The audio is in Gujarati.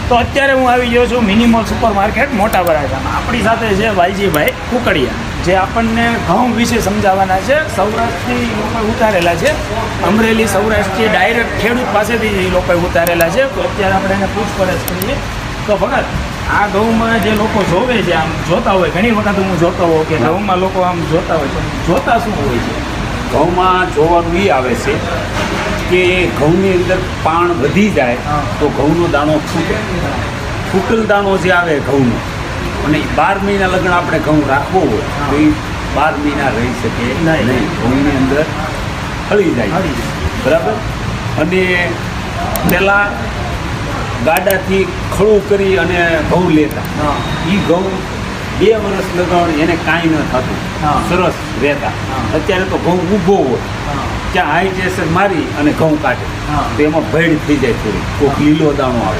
તો અત્યારે હું આવી ગયો છું મિનિમોલ સુપર માર્કેટ મોટા વરાછામાં. આપણી સાથે છે વાલજીભાઈ કુકડિયા, જે આપણને ઘઉં વિશે સમજાવવાના છે. સૌરાષ્ટ્રથી લોકો ઉતારેલા છે, અમરેલી સૌરાષ્ટ્રથી ડાયરેક્ટ ખેડૂત પાસેથી એ લોકો ઉતારેલા છે. તો અત્યારે આપણે એને પૂછપરછ કરીએ. તો ભગત, આ ઘઉંમાં જે લોકો જોવે છે, આમ જોતા હોય, ઘણી વખત હું જોતો હોઉં કે ઘઉંમાં લોકો આમ જોતા હોય, તો જોતા શું હોય છે? ઘઉંમાં જોવાનું એ આવે છે કે ઘઉંની અંદર પાણ વધી જાય તો ઘઉંનો દાણો ફૂટે. ફૂટેલ દાણો જે આવે ઘઉંનો, અને 12 મહિના લગ્ન આપણે ઘઉં રાખવો હોય તો એ 12 મહિના રહી શકે નહીં. ઘઉંની અંદર હળી જાય, બરાબર. અને પહેલાં ગાડાથી ખળું કરી અને ઘઉં લેતા, એ ઘઉં 2 વર્ષ લગન એને કાંઈ ન થતું, સરસ રહેતા. અત્યારે તો ઘઉં ઊભો હોય ત્યાં હાઈ પ્રેશર મારી અને ઘઉં કાઢે તો એમાં ભેડ થઈ જાય, થોડી કોઈક લીલો દાણો આવે.